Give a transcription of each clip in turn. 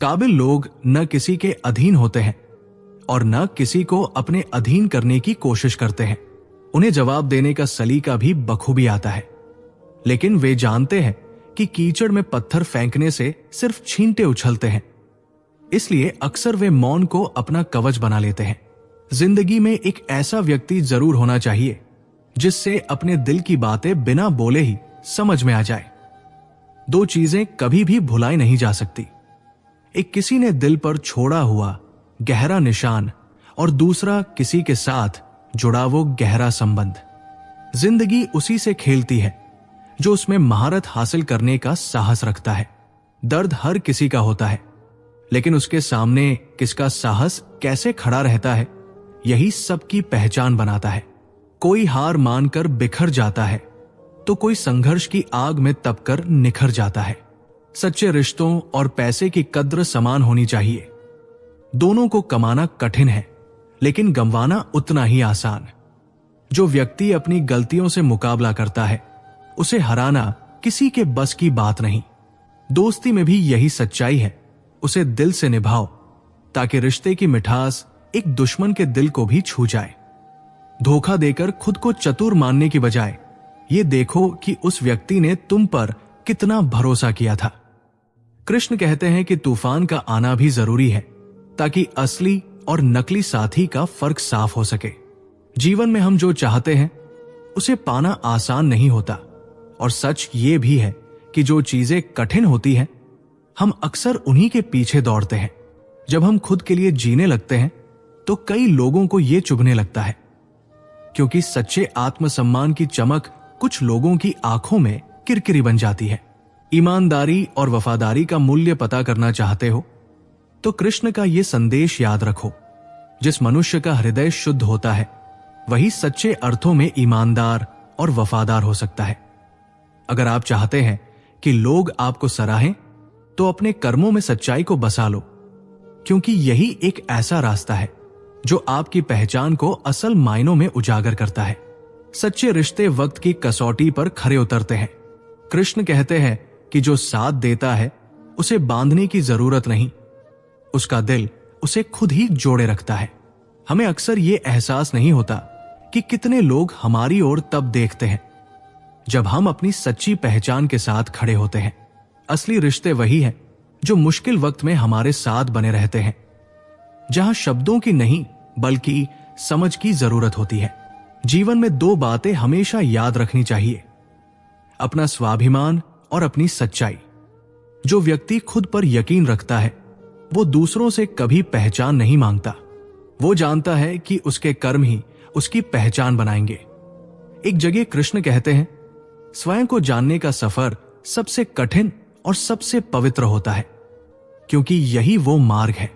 काबिल लोग न किसी के अधीन होते हैं और न किसी को अपने अधीन करने की कोशिश करते हैं। उन्हें जवाब देने का सलीका भी बखूबी आता है, लेकिन वे जानते हैं कि कीचड़ में पत्थर फेंकने से सिर्फ छींटे उछलते हैं। इसलिए अक्सर वे मौन को अपना कवच बना लेते हैं। जिंदगी में एक ऐसा व्यक्ति जरूर होना चाहिए जिससे अपने दिल की बातें बिना बोले ही समझ में आ जाए। दो चीजें कभी भी भुलाई नहीं जा सकती, एक किसी ने दिल पर छोड़ा हुआ गहरा निशान और दूसरा किसी के साथ जुड़ा वो गहरा संबंध। जिंदगी उसी से खेलती है जो उसमें महारत हासिल करने का साहस रखता है। दर्द हर किसी का होता है, लेकिन उसके सामने किसका साहस कैसे खड़ा रहता है, यही सबकी पहचान बनाता है। कोई हार मानकर बिखर जाता है तो कोई संघर्ष की आग में तपकर निखर जाता है। सच्चे रिश्तों और पैसे की कद्र समान होनी चाहिए। दोनों को कमाना कठिन है, लेकिन गंवाना उतना ही आसान। जो व्यक्ति अपनी गलतियों से मुकाबला करता है, उसे हराना किसी के बस की बात नहीं। दोस्ती में भी यही सच्चाई है, उसे दिल से निभाओ ताकि रिश्ते की मिठास एक दुश्मन के दिल को भी छू जाए। धोखा देकर खुद को चतुर मानने की बजाय ये देखो कि उस व्यक्ति ने तुम पर कितना भरोसा किया था। कृष्ण कहते हैं कि तूफान का आना भी जरूरी है ताकि असली और नकली साथी का फर्क साफ हो सके। जीवन में हम जो चाहते हैं उसे पाना आसान नहीं होता, और सच ये भी है कि जो चीजें कठिन होती हैं हम अक्सर उन्हीं के पीछे दौड़ते हैं। जब हम खुद के लिए जीने लगते हैं तो कई लोगों को यह चुभने लगता है, क्योंकि सच्चे आत्मसम्मान की चमक कुछ लोगों की आंखों में किरकिरी बन जाती है। ईमानदारी और वफादारी का मूल्य पता करना चाहते हो तो कृष्ण का यह संदेश याद रखो। जिस मनुष्य का हृदय शुद्ध होता है वही सच्चे अर्थों में ईमानदार और वफादार हो सकता है। अगर आप चाहते हैं कि लोग आपको सराहें तो अपने कर्मों में सच्चाई को बसा लो, क्योंकि यही एक ऐसा रास्ता है जो आपकी पहचान को असल मायनों में उजागर करता है। सच्चे रिश्ते वक्त की कसौटी पर खरे उतरते हैं। कृष्ण कहते हैं कि जो साथ देता है उसे बांधने की जरूरत नहीं, उसका दिल उसे खुद ही जोड़े रखता है। हमें अक्सर ये एहसास नहीं होता कि कितने लोग हमारी ओर तब देखते हैं जब हम अपनी सच्ची पहचान के साथ खड़े होते हैं। असली रिश्ते वही हैं जो मुश्किल वक्त में हमारे साथ बने रहते हैं, जहां शब्दों की नहीं बल्कि समझ की जरूरत होती है। जीवन में दो बातें हमेशा याद रखनी चाहिए, अपना स्वाभिमान और अपनी सच्चाई। जो व्यक्ति खुद पर यकीन रखता है वो दूसरों से कभी पहचान नहीं मांगता। वो जानता है कि उसके कर्म ही उसकी पहचान बनाएंगे। एक जगह कृष्ण कहते हैं, स्वयं को जानने का सफर सबसे कठिन और सबसे पवित्र होता है, क्योंकि यही वो मार्ग है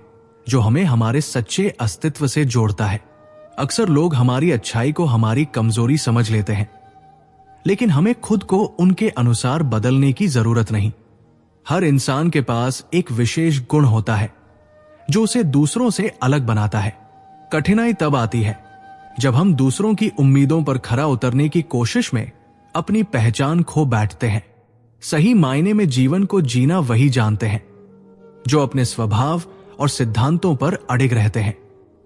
जो हमें हमारे सच्चे अस्तित्व से जोड़ता है। अक्सर लोग हमारी अच्छाई को हमारी कमजोरी समझ लेते हैं, लेकिन हमें खुद को उनके अनुसार बदलने की जरूरत नहीं। हर इंसान के पास एक विशेष गुण होता है जो उसे दूसरों से अलग बनाता है। कठिनाई तब आती है जब हम दूसरों की उम्मीदों पर खरा उतरने की कोशिश में अपनी पहचान खो बैठते हैं। सही मायने में जीवन को जीना वही जानते हैं जो अपने स्वभाव और सिद्धांतों पर अडिग रहते हैं।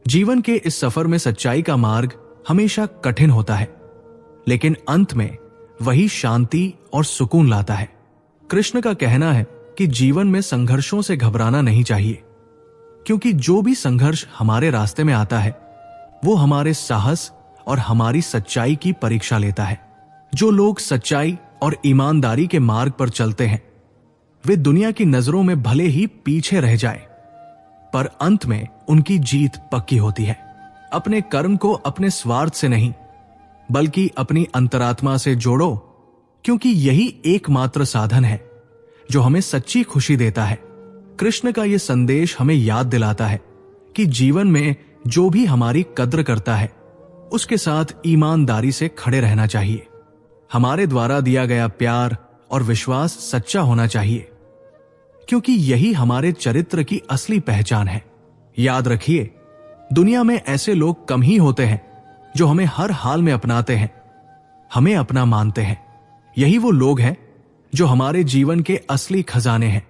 जीवन के इस सफर में सच्चाई का मार्ग हमेशा कठिन होता है, लेकिन अंत में वही शांति और सुकून लाता है। कृष्ण का कहना है कि जीवन में संघर्षों से घबराना नहीं चाहिए, क्योंकि जो भी संघर्ष हमारे रास्ते में आता है वो हमारे साहस और हमारी सच्चाई की परीक्षा लेता है। जो लोग सच्चाई और ईमानदारी के मार्ग पर चलते हैं वे दुनिया की नजरों में भले ही पीछे रह जाए, पर अंत में उनकी जीत पक्की होती है। अपने कर्म को अपने स्वार्थ से नहीं बल्कि अपनी अंतरात्मा से जोड़ो, क्योंकि यही एकमात्र साधन है जो हमें सच्ची खुशी देता है। कृष्ण का यह संदेश हमें याद दिलाता है कि जीवन में जो भी हमारी कद्र करता है उसके साथ ईमानदारी से खड़े रहना चाहिए। हमारे द्वारा दिया गया प्यार और विश्वास सच्चा होना चाहिए, क्योंकि यही हमारे चरित्र की असली पहचान है। याद रखिए, दुनिया में ऐसे लोग कम ही होते हैं जो हमें हर हाल में अपनाते हैं, हमें अपना मानते हैं। यही वो लोग हैं जो हमारे जीवन के असली खजाने हैं।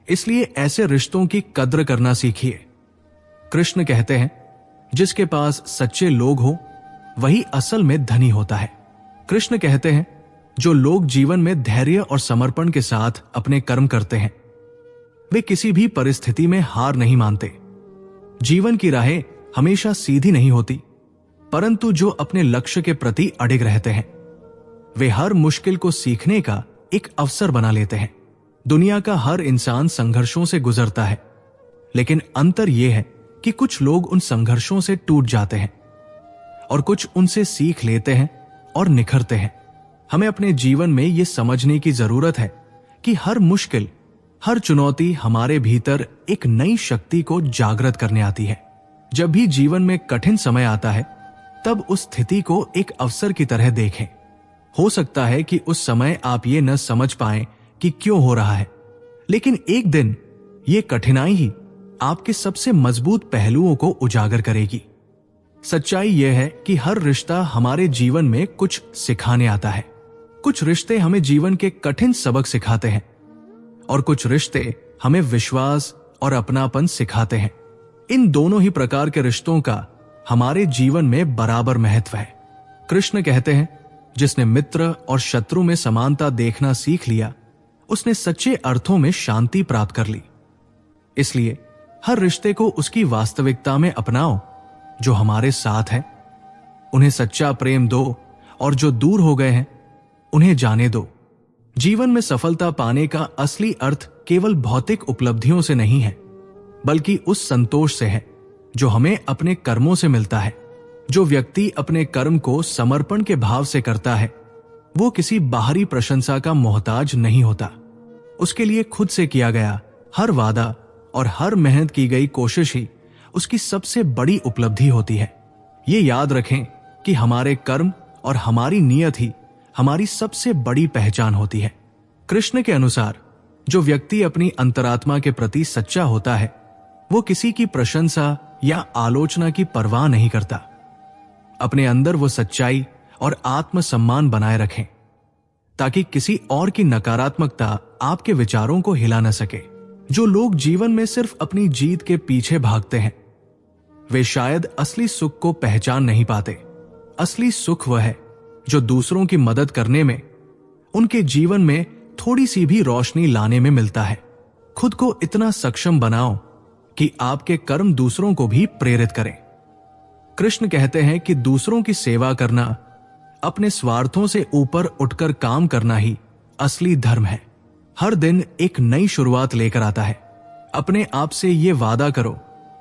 इसलिए ऐसे रिश्तों की कद्र करना सीखिए। कृष्ण कहते हैं, जिसके पास सच्चे लोग हो वही असल में धनी होता है। कृष्ण कहते हैं, जो लोग जीवन में धैर्य और समर्पण के साथ अपने कर्म करते हैं वे किसी भी परिस्थिति में हार नहीं मानते। जीवन की राहें हमेशा सीधी नहीं होती, परंतु जो अपने लक्ष्य के प्रति अडिग रहते हैं वे हर मुश्किल को सीखने का एक अवसर बना लेते हैं। दुनिया का हर इंसान संघर्षों से गुजरता है, लेकिन अंतर यह है कि कुछ लोग उन संघर्षों से टूट जाते हैं और कुछ उनसे सीख लेते हैं और निखरते हैं। हमें अपने जीवन में यह समझने की जरूरत है कि हर मुश्किल, हर चुनौती हमारे भीतर एक नई शक्ति को जागृत करने आती है। जब भी जीवन में कठिन समय आता है तब उस स्थिति को एक अवसर की तरह देखें। हो सकता है कि उस समय आप ये न समझ पाएं कि क्यों हो रहा है, लेकिन एक दिन ये कठिनाई ही आपके सबसे मजबूत पहलुओं को उजागर करेगी। सच्चाई यह है कि हर रिश्ता हमारे जीवन में कुछ सिखाने आता है। कुछ रिश्ते हमें जीवन के कठिन सबक सिखाते हैं और कुछ रिश्ते हमें विश्वास और अपनापन सिखाते हैं। इन दोनों ही प्रकार के रिश्तों का हमारे जीवन में बराबर महत्व है। कृष्ण कहते हैं, जिसने मित्र और शत्रु में समानता देखना सीख लिया उसने सच्चे अर्थों में शांति प्राप्त कर ली। इसलिए हर रिश्ते को उसकी वास्तविकता में अपनाओ। जो हमारे साथ है उन्हें सच्चा प्रेम दो और जो दूर हो गए हैं उन्हें जाने दो। जीवन में सफलता पाने का असली अर्थ केवल भौतिक उपलब्धियों से नहीं है, बल्कि उस संतोष से है जो हमें अपने कर्मों से मिलता है। जो व्यक्ति अपने कर्म को समर्पण के भाव से करता है वो किसी बाहरी प्रशंसा का मोहताज नहीं होता। उसके लिए खुद से किया गया हर वादा और हर मेहनत की गई कोशिश ही उसकी सबसे बड़ी उपलब्धि होती है। ये याद रखें कि हमारे कर्म और हमारी नियत ही हमारी सबसे बड़ी पहचान होती है। कृष्ण के अनुसार जो व्यक्ति अपनी अंतरात्मा के प्रति सच्चा होता है वो किसी की प्रशंसा या आलोचना की परवाह नहीं करता। अपने अंदर वो सच्चाई और आत्मसम्मान बनाए रखें ताकि किसी और की नकारात्मकता आपके विचारों को हिला न सके। जो लोग जीवन में सिर्फ अपनी जीत के पीछे भागते हैं वे शायद असली सुख को पहचान नहीं पाते। असली सुख वह है जो दूसरों की मदद करने में, उनके जीवन में थोड़ी सी भी रोशनी लाने में मिलता है। खुद को इतना सक्षम बनाओ कि आपके कर्म दूसरों को भी प्रेरित करें। कृष्ण कहते हैं कि दूसरों की सेवा करना, अपने स्वार्थों से ऊपर उठकर काम करना ही असली धर्म है। हर दिन एक नई शुरुआत लेकर आता है। अपने आप से ये वादा करो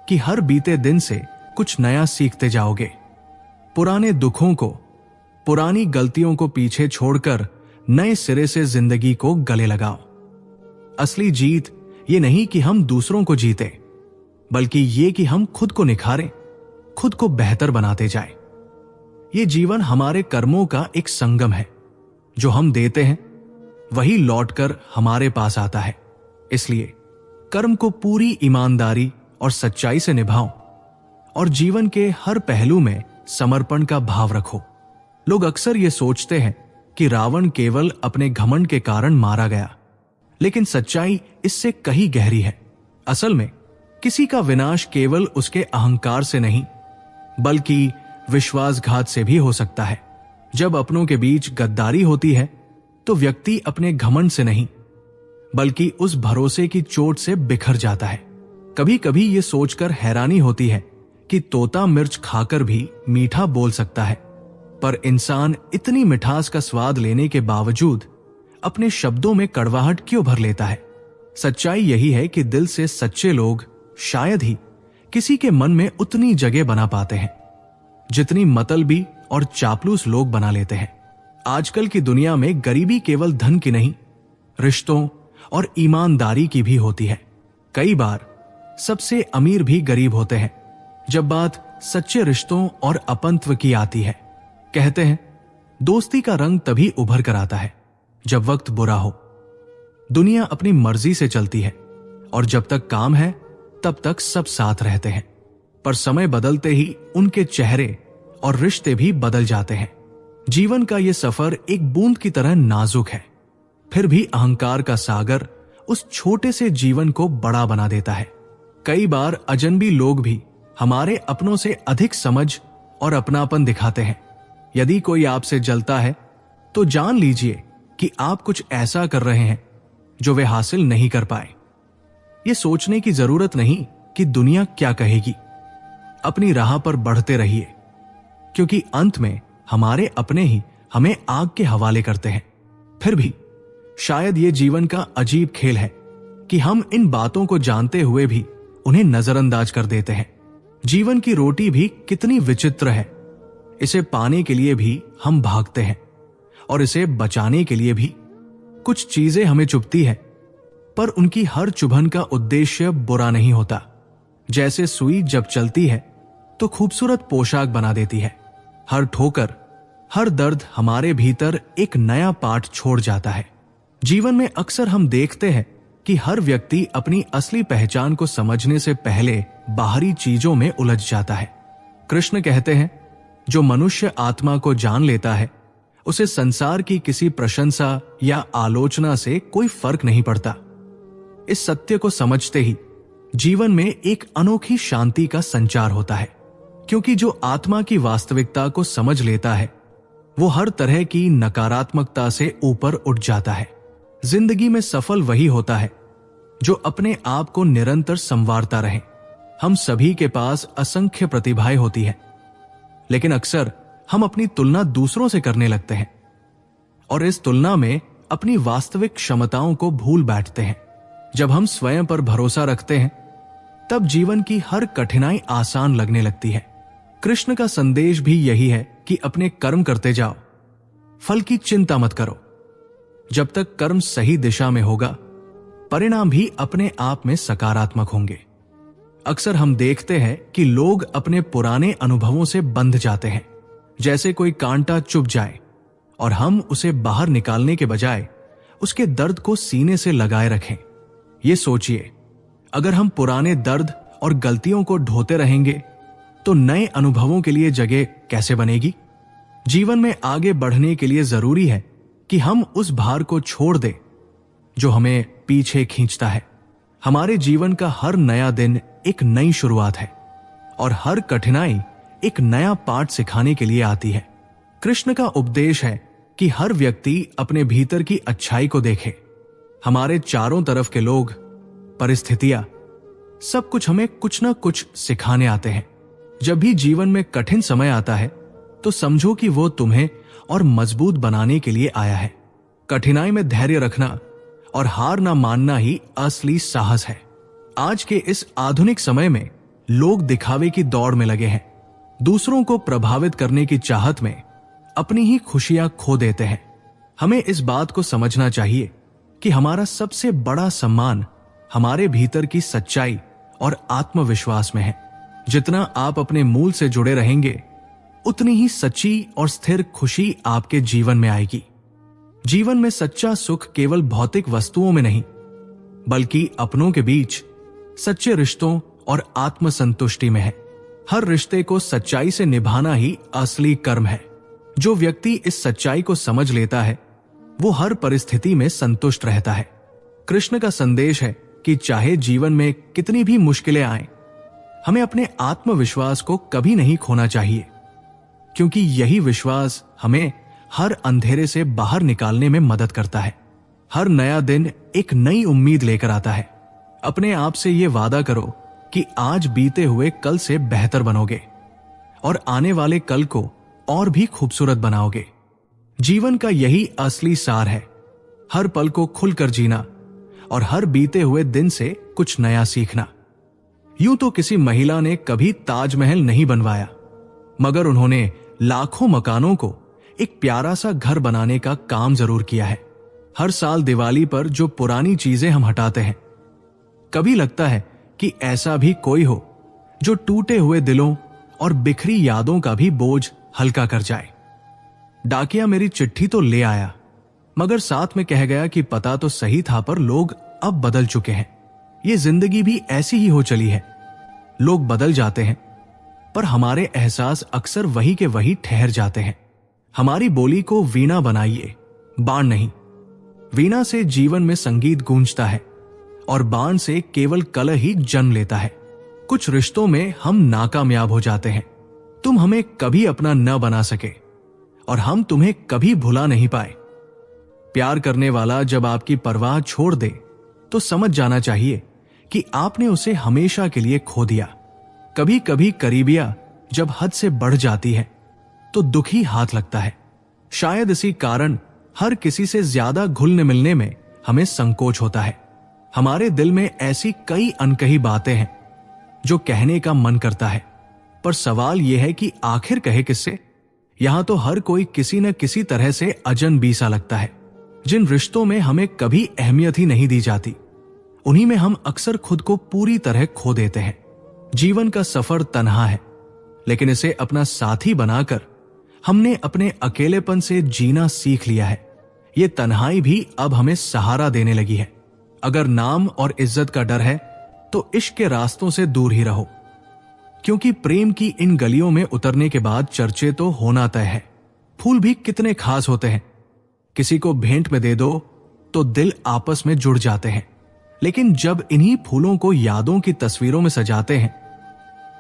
कि हर बीते दिन से कुछ नया सीखते जाओगे। पुराने दुखों को, पुरानी गलतियों को पीछे छोड़कर नए सिरे से जिंदगी को गले लगाओ। असली जीत ये नहीं कि हम दूसरों को जीते, बल्कि ये कि हम खुद को निखारें, खुद को बेहतर बनाते जाएं। ये जीवन हमारे कर्मों का एक संगम है। जो हम देते हैं वही लौटकर हमारे पास आता है। इसलिए कर्म को पूरी ईमानदारी और सच्चाई से निभाओ और जीवन के हर पहलू में समर्पण का भाव रखो। लोग अक्सर ये सोचते हैं कि रावण केवल अपने घमंड के कारण मारा गया, लेकिन सच्चाई इससे कहीं गहरी है। असल में किसी का विनाश केवल उसके अहंकार से नहीं, बल्कि विश्वासघात से भी हो सकता है। जब अपनों के बीच गद्दारी होती है तो व्यक्ति अपने घमंड से नहीं, बल्कि उस भरोसे की चोट से बिखर जाता है। कभी कभी ये सोचकर हैरानी होती है कि तोता मिर्च खाकर भी मीठा बोल सकता है, पर इंसान इतनी मिठास का स्वाद लेने के बावजूद अपने शब्दों में कड़वाहट क्यों भर लेता है? सच्चाई यही है कि दिल से सच्चे लोग शायद ही किसी के मन में उतनी जगह बना पाते हैं जितनी मतलबी और चापलूस लोग बना लेते हैं। आजकल की दुनिया में गरीबी केवल धन की नहीं, रिश्तों और ईमानदारी की भी होती है। कई बार सबसे अमीर भी गरीब होते हैं जब बात सच्चे रिश्तों और अपनत्व की आती है। कहते हैं दोस्ती का रंग तभी उभर कर आता है जब वक्त बुरा हो। दुनिया अपनी मर्जी से चलती है और जब तक काम है तब तक सब साथ रहते हैं, पर समय बदलते ही उनके चेहरे और रिश्ते भी बदल जाते हैं। जीवन का यह सफर एक बूंद की तरह नाजुक है, फिर भी अहंकार का सागर उस छोटे से जीवन को बड़ा बना देता है। कई बार अजनबी लोग भी हमारे अपनों से अधिक समझ और अपनापन दिखाते हैं। यदि कोई आपसे जलता है तो जान लीजिए कि आप कुछ ऐसा कर रहे हैं जो वे हासिल नहीं कर पाए। ये सोचने की जरूरत नहीं कि दुनिया क्या कहेगी। अपनी राह पर बढ़ते रहिए, क्योंकि अंत में हमारे अपने ही हमें आग के हवाले करते हैं। फिर भी शायद ये जीवन का अजीब खेल है कि हम इन बातों को जानते हुए भी उन्हें नजरअंदाज कर देते हैं। जीवन की रोटी भी कितनी विचित्र है। इसे पाने के लिए भी हम भागते हैं और इसे बचाने के लिए भी कुछ चीजें हमें चुभती है, पर उनकी हर चुभन का उद्देश्य बुरा नहीं होता। जैसे सुई जब चलती है तो खूबसूरत पोशाक बना देती है, हर ठोकर, हर दर्द हमारे भीतर एक नया पाठ छोड़ जाता है। जीवन में अक्सर हम देखते हैं कि हर व्यक्ति अपनी असली पहचान को समझने से पहले बाहरी चीजों में उलझ जाता है। कृष्ण कहते हैं, जो मनुष्य आत्मा को जान लेता है उसे संसार की किसी प्रशंसा या आलोचना से कोई फर्क नहीं पड़ता। इस सत्य को समझते ही जीवन में एक अनोखी शांति का संचार होता है, क्योंकि जो आत्मा की वास्तविकता को समझ लेता है वो हर तरह की नकारात्मकता से ऊपर उठ जाता है। जिंदगी में सफल वही होता है जो अपने आप को निरंतर संवारता रहे। हम सभी के पास असंख्य प्रतिभाएं होती हैं, लेकिन अक्सर हम अपनी तुलना दूसरों से करने लगते हैं और इस तुलना में अपनी वास्तविक क्षमताओं को भूल बैठते हैं। जब हम स्वयं पर भरोसा रखते हैं तब जीवन की हर कठिनाई आसान लगने लगती है। कृष्ण का संदेश भी यही है कि अपने कर्म करते जाओ, फल की चिंता मत करो। जब तक कर्म सही दिशा में होगा परिणाम भी अपने आप में सकारात्मक होंगे। अक्सर हम देखते हैं कि लोग अपने पुराने अनुभवों से बंध जाते हैं। जैसे कोई कांटा चुभ जाए और हम उसे बाहर निकालने के बजाय उसके दर्द को सीने से लगाए रखें। ये सोचिए, अगर हम पुराने दर्द और गलतियों को ढोते रहेंगे तो नए अनुभवों के लिए जगह कैसे बनेगी? जीवन में आगे बढ़ने के लिए जरूरी है कि हम उस भार को छोड़ दें जो हमें पीछे खींचता है। हमारे जीवन का हर नया दिन एक नई शुरुआत है और हर कठिनाई एक नया पाठ सिखाने के लिए आती है। कृष्ण का उपदेश है कि हर व्यक्ति अपने भीतर की अच्छाई को देखे। हमारे चारों तरफ के लोग, परिस्थितियां, सब कुछ हमें कुछ ना कुछ सिखाने आते हैं। जब भी जीवन में कठिन समय आता है तो समझो कि वो तुम्हें और मजबूत बनाने के लिए आया है। कठिनाई में धैर्य रखना और हार ना मानना ही असली साहस है। आज के इस आधुनिक समय में लोग दिखावे की दौड़ में लगे हैं। दूसरों को प्रभावित करने की चाहत में अपनी ही खुशियां खो देते हैं। हमें इस बात को समझना चाहिए कि हमारा सबसे बड़ा सम्मान हमारे भीतर की सच्चाई और आत्मविश्वास में है। जितना आप अपने मूल से जुड़े रहेंगे उतनी ही सच्ची और स्थिर खुशी आपके जीवन में आएगी। जीवन में सच्चा सुख केवल भौतिक वस्तुओं में नहीं, बल्कि अपनों के बीच सच्चे रिश्तों और आत्मसंतुष्टि में है। हर रिश्ते को सच्चाई से निभाना ही असली कर्म है। जो व्यक्ति इस सच्चाई को समझ लेता है वो हर परिस्थिति में संतुष्ट रहता है। कृष्ण का संदेश है कि चाहे जीवन में कितनी भी मुश्किलें आएं, हमें अपने आत्मविश्वास को कभी नहीं खोना चाहिए, क्योंकि यही विश्वास हमें हर अंधेरे से बाहर निकालने में मदद करता है। हर नया दिन एक नई उम्मीद लेकर आता है। अपने आप से ये वादा करो कि आज बीते हुए कल से बेहतर बनोगे और आने वाले कल को और भी खूबसूरत बनाओगे। जीवन का यही असली सार है, हर पल को खुलकर जीना और हर बीते हुए दिन से कुछ नया सीखना। यूं तो किसी महिला ने कभी ताजमहल नहीं बनवाया, मगर उन्होंने लाखों मकानों को एक प्यारा सा घर बनाने का काम जरूर किया है। हर साल दिवाली पर जो पुरानी चीजें हम हटाते हैं, कभी लगता है कि ऐसा भी कोई हो जो टूटे हुए दिलों और बिखरी यादों का भी बोझ हल्का कर जाए। डाकिया मेरी चिट्ठी तो ले आया, मगर साथ में कह गया कि पता तो सही था पर लोग अब बदल चुके हैं। ये जिंदगी भी ऐसी ही हो चली है। लोग बदल जाते हैं पर हमारे एहसास अक्सर वही के वही ठहर जाते हैं। हमारी बोली को वीणा बनाइए, बाण नहीं। वीणा से जीवन में संगीत गूंजता है और बाण से केवल कलह ही जन्म लेता है। कुछ रिश्तों में हम नाकामयाब हो जाते हैं। तुम हमें कभी अपना न बना सके और हम तुम्हें कभी भुला नहीं पाए। प्यार करने वाला जब आपकी परवाह छोड़ दे तो समझ जाना चाहिए कि आपने उसे हमेशा के लिए खो दिया। कभी कभी करीबिया जब हद से बढ़ जाती है तो दुखी हाथ लगता है। शायद इसी कारण हर किसी से ज्यादा घुलने मिलने में हमें संकोच होता है। हमारे दिल में ऐसी कई अनकही बातें हैं जो कहने का मन करता है, पर सवाल यह है कि आखिर कहे किससे। यहां तो हर कोई किसी न किसी तरह से अजनबी सा लगता है। जिन रिश्तों में हमें कभी अहमियत ही नहीं दी जाती, उन्हीं में हम अक्सर खुद को पूरी तरह खो देते हैं। जीवन का सफर तन्हा है, लेकिन इसे अपना साथी बनाकर हमने अपने अकेलेपन से जीना सीख लिया है। ये तन्हाई भी अब हमें सहारा देने लगी है। अगर नाम और इज्जत का डर है तो इश्क के रास्तों से दूर ही रहो, क्योंकि प्रेम की इन गलियों में उतरने के बाद चर्चे तो होना तय है। फूल भी कितने खास होते हैं, किसी को भेंट में दे दो तो दिल आपस में जुड़ जाते हैं, लेकिन जब इन्हीं फूलों को यादों की तस्वीरों में सजाते हैं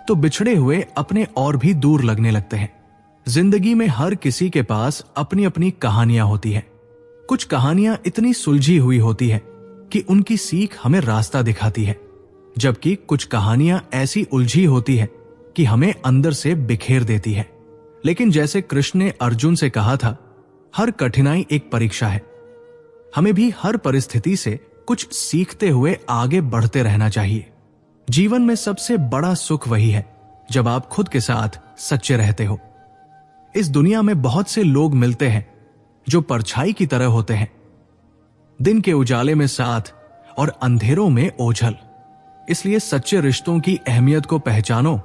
तो बिछड़े हुए अपने और भी दूर लगने लगते हैं। जिंदगी में हर किसी के पास अपनी अपनी कहानियां होती हैं। कुछ कहानियां इतनी सुलझी हुई होती है कि उनकी सीख हमें रास्ता दिखाती है, जबकि कुछ कहानियां ऐसी उलझी होती है कि हमें अंदर से बिखेर देती है। लेकिन जैसे कृष्ण ने अर्जुन से कहा था, हर कठिनाई एक परीक्षा है। हमें भी हर परिस्थिति से कुछ सीखते हुए आगे बढ़ते रहना चाहिए। जीवन में सबसे बड़ा सुख वही है जब आप खुद के साथ सच्चे रहते हो। इस दुनिया में बहुत से लोग मिलते हैं जो परछाई की तरह होते हैं, दिन के उजाले में साथ और अंधेरों में ओझल। इसलिए सच्चे रिश्तों की अहमियत को पहचानो,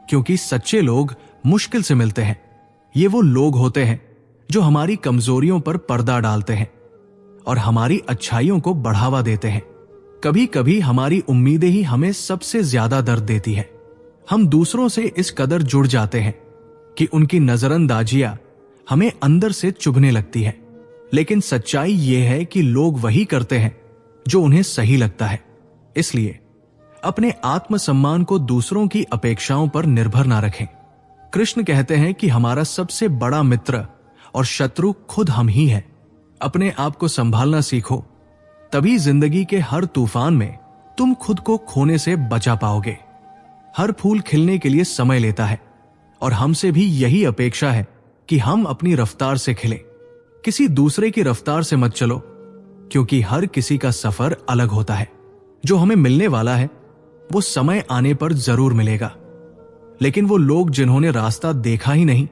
क्योंकि सच्चे लोग मुश्किल से मिलते हैं। ये वो लोग होते हैं जो हमारी कमजोरियों पर पर्दा डालते हैं और हमारी अच्छाइयों को बढ़ावा देते हैं। कभी कभी हमारी उम्मीदें ही हमें सबसे ज्यादा दर्द देती है। हम दूसरों से इस कदर जुड़ जाते हैं कि उनकी नजरअंदाजियां हमें अंदर से चुभने लगती है। लेकिन सच्चाई यह है कि लोग वही करते हैं जो उन्हें सही लगता है। इसलिए अपने आत्मसम्मान को दूसरों की अपेक्षाओं पर निर्भर ना रखें। कृष्ण कहते हैं कि हमारा सबसे बड़ा मित्र और शत्रु खुद हम ही हैं। अपने आप को संभालना सीखो, तभी जिंदगी के हर तूफान में तुम खुद को खोने से बचा पाओगे। हर फूल खिलने के लिए समय लेता है और हमसे भी यही अपेक्षा है कि हम अपनी रफ्तार से खिलें। किसी दूसरे की रफ्तार से मत चलो, क्योंकि हर किसी का सफर अलग होता है। जो हमें मिलने वाला है वो समय आने पर जरूर मिलेगा, लेकिन वो लोग जिन्होंने रास्ता देखा ही नहीं,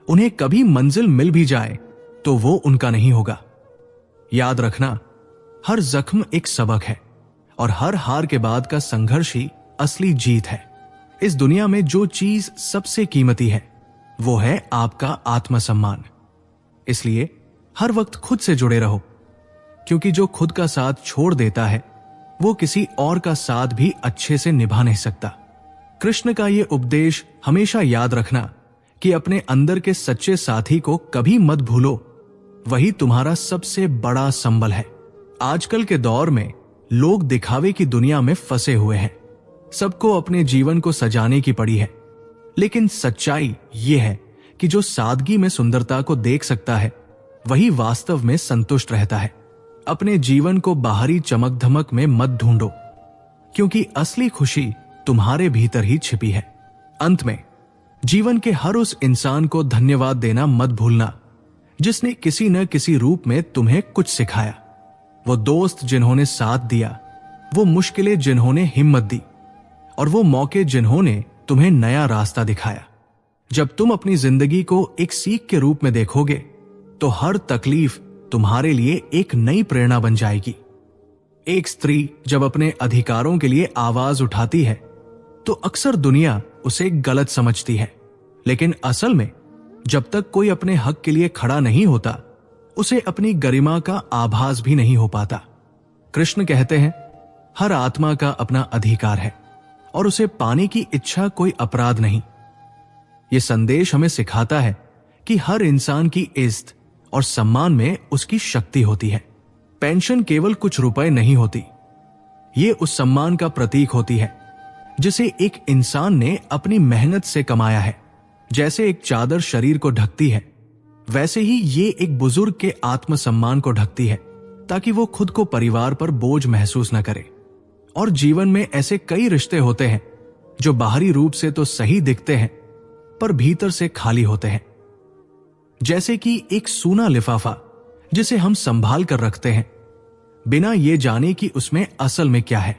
उन्हें कभी मंजिल मिल भी जाए तो वो उनका नहीं होगा। याद रखना, हर जख्म एक सबक है और हर हार के बाद का संघर्ष ही असली जीत है। इस दुनिया में जो चीज सबसे कीमती है वो है आपका आत्मसम्मान। इसलिए हर वक्त खुद से जुड़े रहो, क्योंकि जो खुद का साथ छोड़ देता है वो किसी और का साथ भी अच्छे से निभा नहीं सकता। कृष्ण का ये उपदेश हमेशा याद रखना कि अपने अंदर के सच्चे साथी को कभी मत भूलो, वही तुम्हारा सबसे बड़ा संबल है। आजकल के दौर में लोग दिखावे की दुनिया में फंसे हुए हैं। सबको अपने जीवन को सजाने की पड़ी है, लेकिन सच्चाई यह है कि जो सादगी में सुंदरता को देख सकता है वही वास्तव में संतुष्ट रहता है। अपने जीवन को बाहरी चमक धमक में मत ढूंढो, क्योंकि असली खुशी तुम्हारे भीतर ही छिपी है। अंत में जीवन के हर उस इंसान को धन्यवाद देना मत भूलना जिसने किसी न किसी रूप में तुम्हें कुछ सिखाया। वो दोस्त जिन्होंने साथ दिया, वो मुश्किलें जिन्होंने हिम्मत दी और वो मौके जिन्होंने तुम्हें नया रास्ता दिखाया। जब तुम अपनी जिंदगी को एक सीख के रूप में देखोगे तो हर तकलीफ तुम्हारे लिए एक नई प्रेरणा बन जाएगी। एक स्त्री जब अपने अधिकारों के लिए आवाज उठाती है तो अक्सर दुनिया उसे गलत समझती है, लेकिन असल में जब तक कोई अपने हक के लिए खड़ा नहीं होता उसे अपनी गरिमा का आभास भी नहीं हो पाता। कृष्ण कहते हैं, हर आत्मा का अपना अधिकार है और उसे पाने की इच्छा कोई अपराध नहीं। यह संदेश हमें सिखाता है कि हर इंसान की इज्जत और सम्मान में उसकी शक्ति होती है। पेंशन केवल कुछ रुपए नहीं होती, ये उस सम्मान का प्रतीक होती है जिसे एक इंसान ने अपनी मेहनत से कमाया है। जैसे एक चादर शरीर को ढकती है, वैसे ही ये एक बुजुर्ग के आत्मसम्मान को ढकती है, ताकि वो खुद को परिवार पर बोझ महसूस न करे। और जीवन में ऐसे कई रिश्ते होते हैं जो बाहरी रूप से तो सही दिखते हैं, पर भीतर से खाली होते हैं। जैसे कि एक सूना लिफाफा जिसे हम संभाल कर रखते हैं, बिना ये जाने कि उसमें असल में क्या है।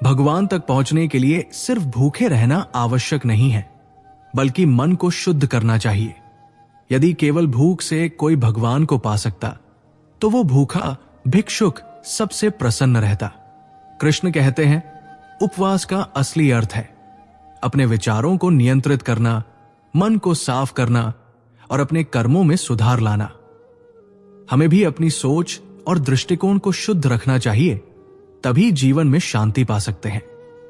भगवान तक पहुंचने के लिए सिर्फ भूखे रहना आवश्यक नहीं है, बल्कि मन को शुद्ध करना चाहिए। यदि केवल भूख से कोई भगवान को पा सकता, तो वो भूखा भिक्षुक सबसे प्रसन्न रहता। कृष्ण कहते हैं, उपवास का असली अर्थ है अपने विचारों को नियंत्रित करना, मन को साफ करना और अपने कर्मों में सुधार लाना। हमें भी अपनी सोच और दृष्टिकोण को शुद्ध रखना चाहिए, तभी जीवन में शांति पा सकते हैं।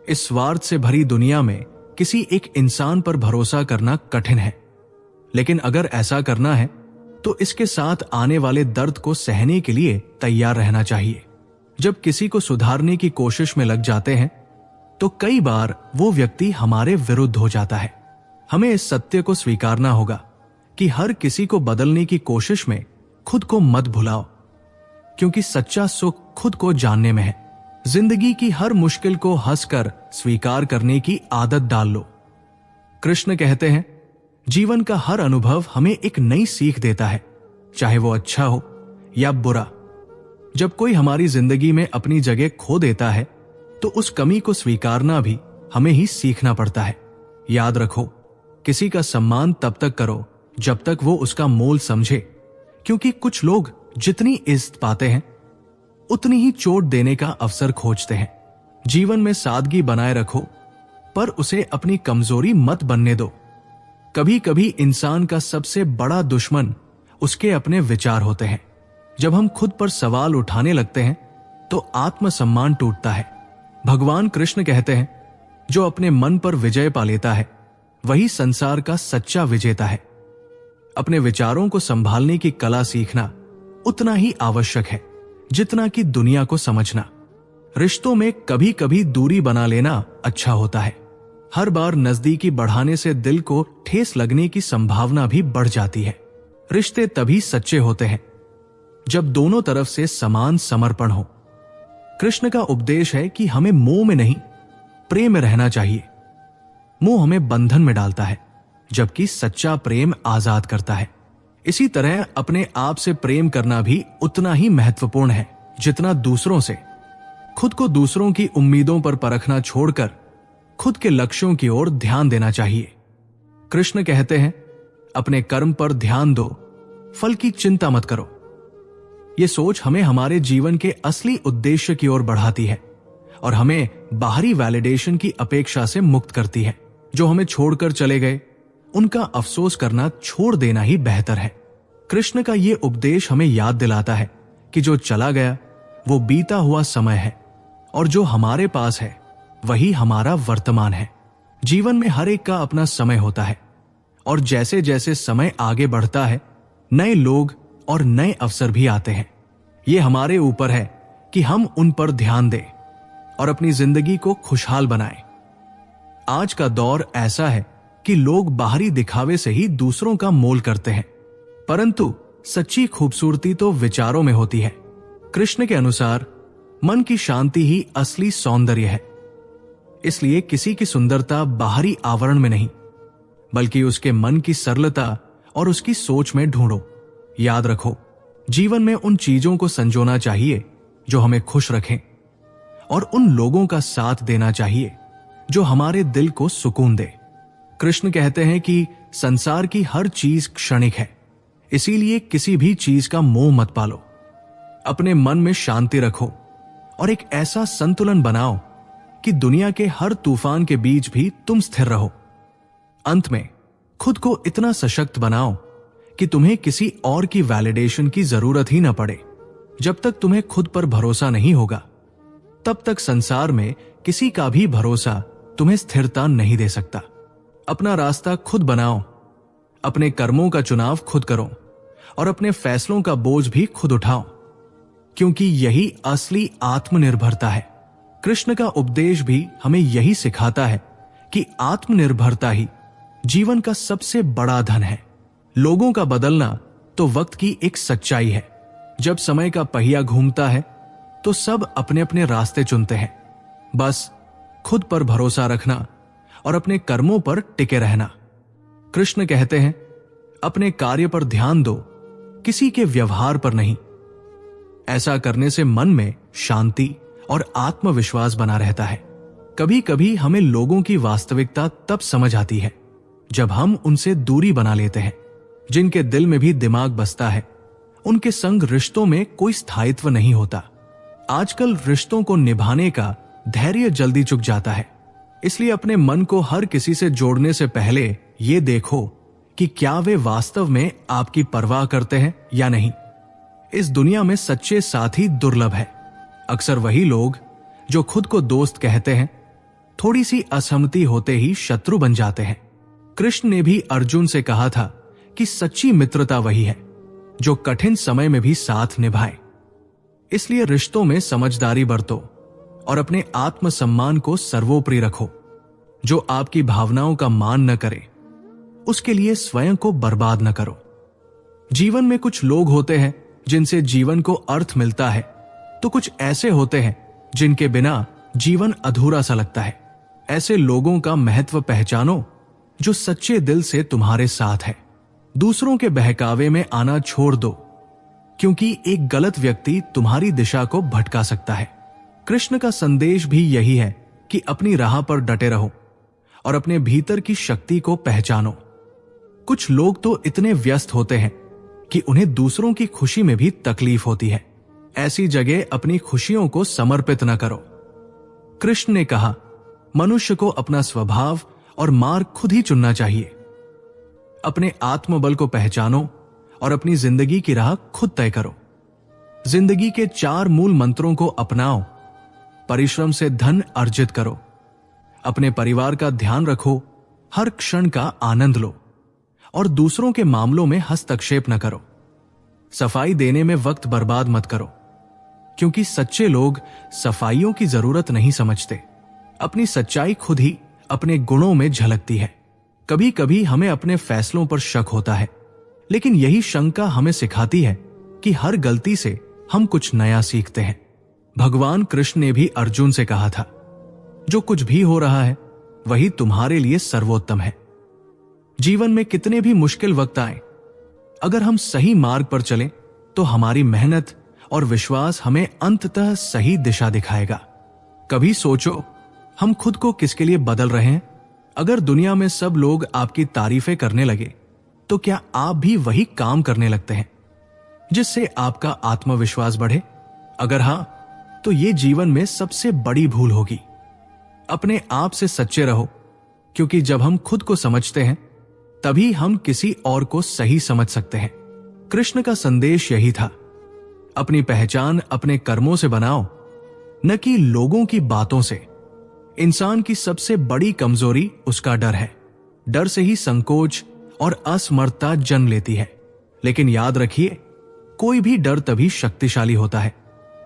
इस स्वार्थ से भरी दुनिया में किसी एक इंसान पर भरोसा करना कठिन है, लेकिन अगर ऐसा करना है तो इसके साथ आने वाले दर्द को सहने के लिए तैयार रहना चाहिए। जब किसी को सुधारने की कोशिश में लग जाते हैं तो कई बार वो व्यक्ति हमारे विरुद्ध हो जाता है। हमें इस सत्य को स्वीकारना होगा कि हर किसी को बदलने की कोशिश में खुद को मत भुलाओ, क्योंकि सच्चा सुख खुद को जानने में है। जिंदगी की हर मुश्किल को हंसकर स्वीकार करने की आदत डाल लो। कृष्ण कहते हैं, जीवन का हर अनुभव हमें एक नई सीख देता है, चाहे वो अच्छा हो या बुरा। जब कोई हमारी जिंदगी में अपनी जगह खो देता है तो उस कमी को स्वीकारना भी हमें ही सीखना पड़ता है। याद रखो, किसी का सम्मान तब तक करो जब तक वो उसका मोल समझे, क्योंकि कुछ लोग जितनी इज्जत पाते हैं उतनी ही चोट देने का अवसर खोजते हैं। जीवन में सादगी बनाए रखो, पर उसे अपनी कमजोरी मत बनने दो। कभी कभी इंसान का सबसे बड़ा दुश्मन उसके अपने विचार होते हैं। जब हम खुद पर सवाल उठाने लगते हैं तो आत्मसम्मान टूटता है। भगवान कृष्ण कहते हैं, जो अपने मन पर विजय पा लेता है वही संसार का सच्चा विजेता है। अपने विचारों को संभालने की कला सीखना उतना ही आवश्यक है जितना कि दुनिया को समझना। रिश्तों में कभी कभी दूरी बना लेना अच्छा होता है। हर बार नजदीकी बढ़ाने से दिल को ठेस लगने की संभावना भी बढ़ जाती है। रिश्ते तभी सच्चे होते हैं जब दोनों तरफ से समान समर्पण हो। कृष्ण का उपदेश है कि हमें मोह में नहीं, प्रेम में रहना चाहिए। मोह हमें बंधन में डालता है, जबकि सच्चा प्रेम आजाद करता है। इसी तरह अपने आप से प्रेम करना भी उतना ही महत्वपूर्ण है जितना दूसरों से। खुद को दूसरों की उम्मीदों पर परखना छोड़कर खुद के लक्ष्यों की ओर ध्यान देना चाहिए। कृष्ण कहते हैं, अपने कर्म पर ध्यान दो, फल की चिंता मत करो। ये सोच हमें हमारे जीवन के असली उद्देश्य की ओर बढ़ाती है और हमें बाहरी वैलिडेशन की अपेक्षा से मुक्त करती है। जो हमें छोड़कर चले गए उनका अफसोस करना छोड़ देना ही बेहतर है। कृष्ण का ये उपदेश हमें याद दिलाता है कि जो चला गया वो बीता हुआ समय है और जो हमारे पास है वही हमारा वर्तमान है। जीवन में हर एक का अपना समय होता है और जैसे जैसे समय आगे बढ़ता है नए लोग और नए अवसर भी आते हैं। ये हमारे ऊपर है कि हम उन पर ध्यान दें और अपनी जिंदगी को खुशहाल बनाएं। आज का दौर ऐसा है कि लोग बाहरी दिखावे से ही दूसरों का मोल करते हैं, परंतु सच्ची खूबसूरती तो विचारों में होती है। कृष्ण के अनुसार मन की शांति ही असली सौंदर्य है। इसलिए किसी की सुंदरता बाहरी आवरण में नहीं, बल्कि उसके मन की सरलता और उसकी सोच में ढूंढो। याद रखो, जीवन में उन चीजों को संजोना चाहिए जो हमें खुश रखें और उन लोगों का साथ देना चाहिए जो हमारे दिल को सुकून दे। कृष्ण कहते हैं कि संसार की हर चीज क्षणिक है, इसीलिए किसी भी चीज का मोह मत पालो। अपने मन में शांति रखो और एक ऐसा संतुलन बनाओ कि दुनिया के हर तूफान के बीच भी तुम स्थिर रहो। अंत में खुद को इतना सशक्त बनाओ कि तुम्हें किसी और की वैलिडेशन की जरूरत ही न पड़े। जब तक तुम्हें खुद पर भरोसा नहीं होगा तब तक संसार में किसी का भी भरोसा तुम्हें स्थिरता नहीं दे सकता। अपना रास्ता खुद बनाओ, अपने कर्मों का चुनाव खुद करो और अपने फैसलों का बोझ भी खुद उठाओ, क्योंकि यही असली आत्मनिर्भरता है। कृष्ण का उपदेश भी हमें यही सिखाता है कि आत्मनिर्भरता ही जीवन का सबसे बड़ा धन है। लोगों का बदलना तो वक्त की एक सच्चाई है। जब समय का पहिया घूमता है तो सब अपने अपने रास्ते चुनते हैं। बस खुद पर भरोसा रखना और अपने कर्मों पर टिके रहना। कृष्ण कहते हैं, अपने कार्य पर ध्यान दो, किसी के व्यवहार पर नहीं। ऐसा करने से मन में शांति और आत्मविश्वास बना रहता है। कभी कभी हमें लोगों की वास्तविकता तब समझ आती है जब हम उनसे दूरी बना लेते हैं। जिनके दिल में भी दिमाग बसता है, उनके संग रिश्तों में कोई स्थायित्व नहीं होता। आजकल रिश्तों को निभाने का धैर्य जल्दी चुक जाता है। इसलिए अपने मन को हर किसी से जोड़ने से पहले ये देखो कि क्या वे वास्तव में आपकी परवाह करते हैं या नहीं। इस दुनिया में सच्चे साथी दुर्लभ है। अक्सर वही लोग जो खुद को दोस्त कहते हैं, थोड़ी सी असहमति होते ही शत्रु बन जाते हैं। कृष्ण ने भी अर्जुन से कहा था कि सच्ची मित्रता वही है जो कठिन समय में भी साथ निभाए। इसलिए रिश्तों में समझदारी बरतो और अपने आत्मसम्मान को सर्वोपरि रखो। जो आपकी भावनाओं का मान न करे, उसके लिए स्वयं को बर्बाद न करो। जीवन में कुछ लोग होते हैं जिनसे जीवन को अर्थ मिलता है, तो कुछ ऐसे होते हैं जिनके बिना जीवन अधूरा सा लगता है। ऐसे लोगों का महत्व पहचानो जो सच्चे दिल से तुम्हारे साथ है। दूसरों के बहकावे में आना छोड़ दो, क्योंकि एक गलत व्यक्ति तुम्हारी दिशा को भटका सकता है। कृष्ण का संदेश भी यही है कि अपनी राह पर डटे रहो और अपने भीतर की शक्ति को पहचानो। कुछ लोग तो इतने व्यस्त होते हैं कि उन्हें दूसरों की खुशी में भी तकलीफ होती है। ऐसी जगह अपनी खुशियों को समर्पित न करो। कृष्ण ने कहा, मनुष्य को अपना स्वभाव और मार्ग खुद ही चुनना चाहिए। अपने आत्मबल को पहचानो और अपनी जिंदगी की राह खुद तय करो। जिंदगी के 4 मूल मंत्रों को अपनाओ। परिश्रम से धन अर्जित करो, अपने परिवार का ध्यान रखो, हर क्षण का आनंद लो और दूसरों के मामलों में हस्तक्षेप न करो। सफाई देने में वक्त बर्बाद मत करो, क्योंकि सच्चे लोग सफाइयों की जरूरत नहीं समझते। अपनी सच्चाई खुद ही अपने गुणों में झलकती है। कभी कभी हमें अपने फैसलों पर शक होता है, लेकिन यही शंका हमें सिखाती है कि हर गलती से हम कुछ नया सीखते हैं। भगवान कृष्ण ने भी अर्जुन से कहा था, जो कुछ भी हो रहा है वही तुम्हारे लिए सर्वोत्तम है। जीवन में कितने भी मुश्किल वक्त आए, अगर हम सही मार्ग पर चलें तो हमारी मेहनत और विश्वास हमें अंततः सही दिशा दिखाएगा। कभी सोचो, हम खुद को किसके लिए बदल रहे हैं? अगर दुनिया में सब लोग आपकी तारीफें करने लगे, तो क्या आप भी वही काम करने लगते हैं जिससे आपका आत्मविश्वास बढ़े? अगर हां, तो ये जीवन में सबसे बड़ी भूल होगी। अपने आप से सच्चे रहो, क्योंकि जब हम खुद को समझते हैं तभी हम किसी और को सही समझ सकते हैं। कृष्ण का संदेश यही था, अपनी पहचान अपने कर्मों से बनाओ, न कि लोगों की बातों से। इंसान की सबसे बड़ी कमजोरी उसका डर है। डर से ही संकोच और असमर्थता जन्म लेती है। लेकिन याद रखिए, कोई भी डर तभी शक्तिशाली होता है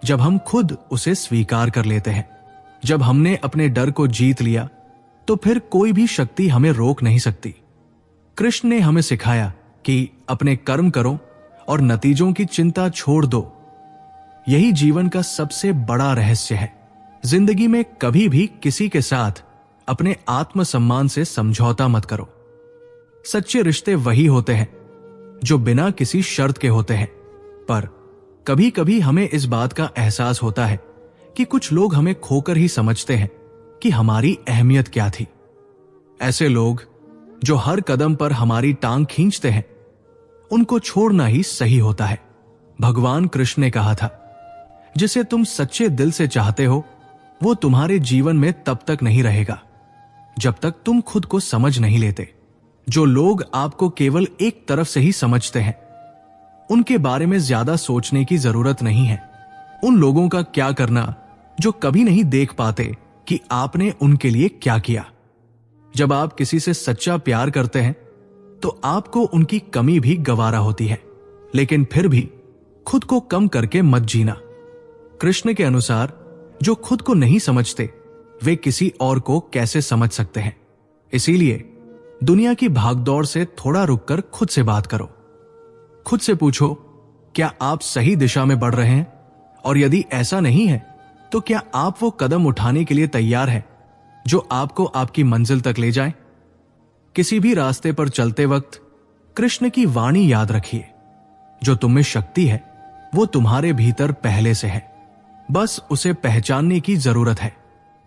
जब हम खुद उसे स्वीकार कर लेते हैं। जब हमने अपने डर को जीत लिया, तो फिर कोई भी शक्ति हमें रोक नहीं सकती। कृष्ण ने हमें सिखाया कि अपने कर्म करो और नतीजों की चिंता छोड़ दो। यही जीवन का सबसे बड़ा रहस्य है। जिंदगी में कभी भी किसी के साथ अपने आत्मसम्मान से समझौता मत करो। सच्चे रिश्ते वही होते हैं जो बिना किसी शर्त के होते हैं। पर कभी कभी हमें इस बात का एहसास होता है कि कुछ लोग हमें खोकर ही समझते हैं कि हमारी अहमियत क्या थी। ऐसे लोग जो हर कदम पर हमारी टांग खींचते हैं, उनको छोड़ना ही सही होता है। भगवान कृष्ण ने कहा था, जिसे तुम सच्चे दिल से चाहते हो वो तुम्हारे जीवन में तब तक नहीं रहेगा जब तक तुम खुद को समझ नहीं लेते। जो लोग आपको केवल एक तरफ से ही समझते हैं, उनके बारे में ज्यादा सोचने की जरूरत नहीं है। उन लोगों का क्या करना जो कभी नहीं देख पाते कि आपने उनके लिए क्या किया। जब आप किसी से सच्चा प्यार करते हैं तो आपको उनकी कमी भी गवारा होती है, लेकिन फिर भी खुद को कम करके मत जीना। कृष्ण के अनुसार जो खुद को नहीं समझते वे किसी और को कैसे समझ सकते हैं। इसीलिए दुनिया की भागदौड़ से थोड़ा रुककर खुद से बात करो। खुद से पूछो, क्या आप सही दिशा में बढ़ रहे हैं? और यदि ऐसा नहीं है तो क्या आप वो कदम उठाने के लिए तैयार हैं जो आपको आपकी मंजिल तक ले जाए? किसी भी रास्ते पर चलते वक्त कृष्ण की वाणी याद रखिए, जो तुम में शक्ति है वो तुम्हारे भीतर पहले से है, बस उसे पहचानने की जरूरत है।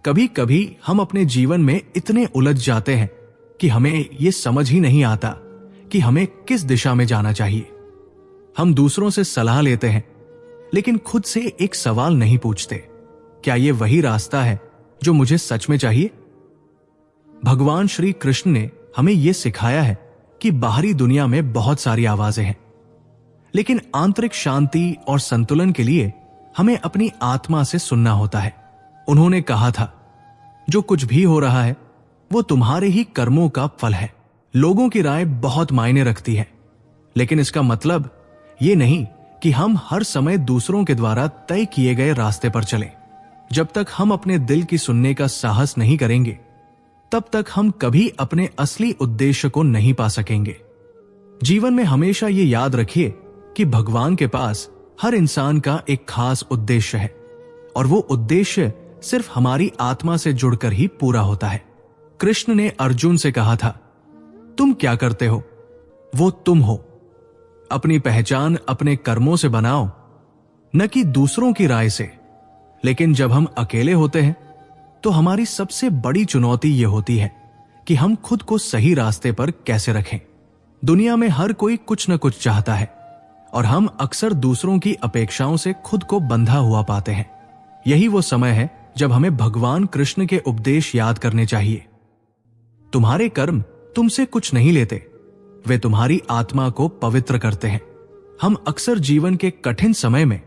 कभी कभी हम अपने जीवन में इतने उलझ जाते हैं कि हमें ये समझ ही नहीं आता कि हमें किस दिशा में जाना चाहिए। हम दूसरों से सलाह लेते हैं लेकिन खुद से एक सवाल नहीं पूछते, क्या ये वही रास्ता है जो मुझे सच में चाहिए? भगवान श्री कृष्ण ने हमें यह सिखाया है कि बाहरी दुनिया में बहुत सारी आवाजें हैं, लेकिन आंतरिक शांति और संतुलन के लिए हमें अपनी आत्मा से सुनना होता है। उन्होंने कहा था, जो कुछ भी हो रहा है वो तुम्हारे ही कर्मों का फल है। लोगों की राय बहुत मायने रखती है, लेकिन इसका मतलब ये नहीं कि हम हर समय दूसरों के द्वारा तय किए गए रास्ते पर चलें। जब तक हम अपने दिल की सुनने का साहस नहीं करेंगे, तब तक हम कभी अपने असली उद्देश्य को नहीं पा सकेंगे। जीवन में हमेशा ये याद रखिए कि भगवान के पास हर इंसान का एक खास उद्देश्य है, और वो उद्देश्य सिर्फ हमारी आत्मा से जुड़कर ही पूरा होता है। कृष्ण ने अर्जुन से कहा था, तुम क्या करते हो वो तुम हो। अपनी पहचान अपने कर्मों से बनाओ, न कि दूसरों की राय से। लेकिन जब हम अकेले होते हैं तो हमारी सबसे बड़ी चुनौती यह होती है कि हम खुद को सही रास्ते पर कैसे रखें। दुनिया में हर कोई कुछ न कुछ चाहता है और हम अक्सर दूसरों की अपेक्षाओं से खुद को बंधा हुआ पाते हैं। यही वो समय है जब हमें भगवान कृष्ण के उपदेश याद करने चाहिए। तुम्हारे कर्म तुमसे कुछ नहीं लेते, वे तुम्हारी आत्मा को पवित्र करते हैं। हम अक्सर जीवन के कठिन समय में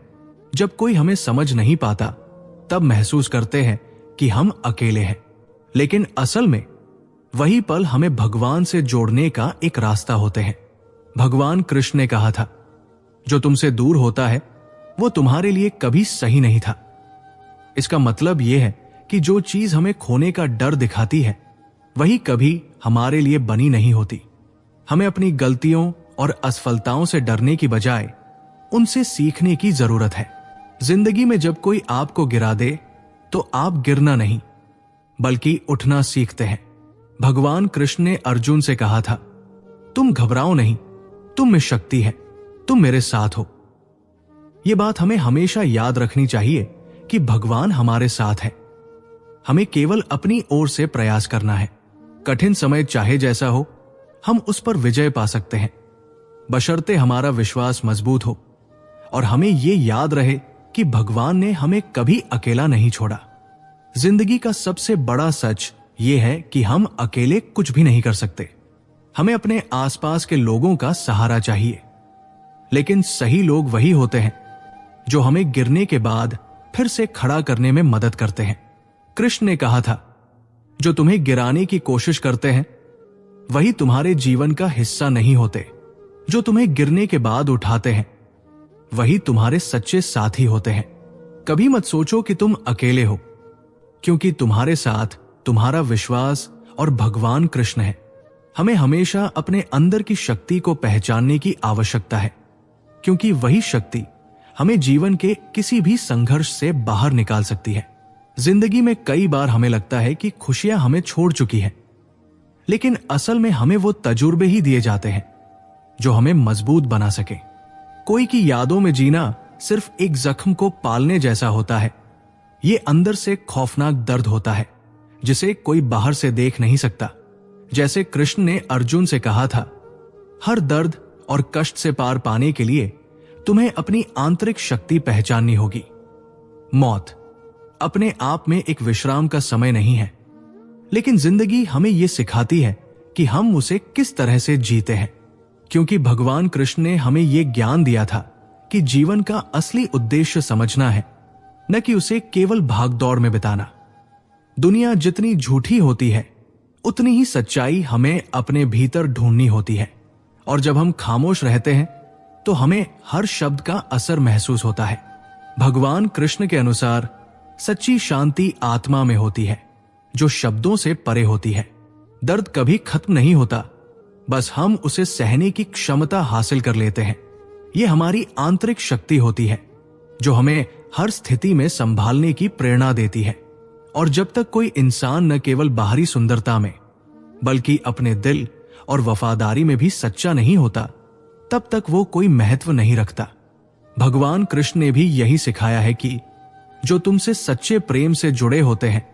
जब कोई हमें समझ नहीं पाता तब महसूस करते हैं कि हम अकेले हैं, लेकिन असल में वही पल हमें भगवान से जोड़ने का एक रास्ता होते हैं। भगवान कृष्ण ने कहा था, जो तुमसे दूर होता है वो तुम्हारे लिए कभी सही नहीं था। इसका मतलब यह है कि जो चीज हमें खोने का डर दिखाती है वही कभी हमारे लिए बनी नहीं होती। हमें अपनी गलतियों और असफलताओं से डरने की बजाय उनसे सीखने की जरूरत है। जिंदगी में जब कोई आपको गिरा दे तो आप गिरना नहीं बल्कि उठना सीखते हैं। भगवान कृष्ण ने अर्जुन से कहा था, तुम घबराओ नहीं, तुम में शक्ति है, तुम मेरे साथ हो। यह बात हमें हमेशा याद रखनी चाहिए कि भगवान हमारे साथ है। हमें केवल अपनी ओर से प्रयास करना है। कठिन समय चाहे जैसा हो, हम उस पर विजय पा सकते हैं, बशर्ते हमारा विश्वास मजबूत हो और हमें यह याद रहे कि भगवान ने हमें कभी अकेला नहीं छोड़ा। जिंदगी का सबसे बड़ा सच यह है कि हम अकेले कुछ भी नहीं कर सकते। हमें अपने आसपास के लोगों का सहारा चाहिए, लेकिन सही लोग वही होते हैं जो हमें गिरने के बाद फिर से खड़ा करने में मदद करते हैं। कृष्ण ने कहा था, जो तुम्हें गिराने की कोशिश करते हैं वही तुम्हारे जीवन का हिस्सा नहीं होते। जो तुम्हें गिरने के बाद उठाते हैं वही तुम्हारे सच्चे साथी होते हैं। कभी मत सोचो कि तुम अकेले हो, क्योंकि तुम्हारे साथ तुम्हारा विश्वास और भगवान कृष्ण है। हमें हमेशा अपने अंदर की शक्ति को पहचानने की आवश्यकता है, क्योंकि वही शक्ति हमें जीवन के किसी भी संघर्ष से बाहर निकाल सकती है। जिंदगी में कई बार हमें लगता है कि खुशियां हमें छोड़ चुकी हैं, लेकिन असल में हमें वो तजुर्बे ही दिए जाते हैं जो हमें मजबूत बना सके। कोई की यादों में जीना सिर्फ एक जख्म को पालने जैसा होता है। ये अंदर से खौफनाक दर्द होता है जिसे कोई बाहर से देख नहीं सकता। जैसे कृष्ण ने अर्जुन से कहा था, हर दर्द और कष्ट से पार पाने के लिए तुम्हें अपनी आंतरिक शक्ति पहचाननी होगी। मौत अपने आप में एक विश्राम का समय नहीं है, लेकिन जिंदगी हमें यह सिखाती है कि हम उसे किस तरह से जीते हैं, क्योंकि भगवान कृष्ण ने हमें यह ज्ञान दिया था कि जीवन का असली उद्देश्य समझना है, न कि उसे केवल भागदौड़ में बिताना। दुनिया जितनी झूठी होती है उतनी ही सच्चाई हमें अपने भीतर ढूंढनी होती है, और जब हम खामोश रहते हैं तो हमें हर शब्द का असर महसूस होता है। भगवान कृष्ण के अनुसार सच्ची शांति आत्मा में होती है, जो शब्दों से परे होती है। दर्द कभी खत्म नहीं होता, बस हम उसे सहने की क्षमता हासिल कर लेते हैं। यह हमारी आंतरिक शक्ति होती है, जो हमें हर स्थिति में संभालने की प्रेरणा देती है। और जब तक कोई इंसान न केवल बाहरी सुंदरता में, बल्कि अपने दिल और वफादारी में भी सच्चा नहीं होता, तब तक वो कोई महत्व नहीं रखता। भगवान कृष्ण ने भी यही सिखाया है कि जो तुमसे सच्चे प्रेम से जुड़े होते हैं,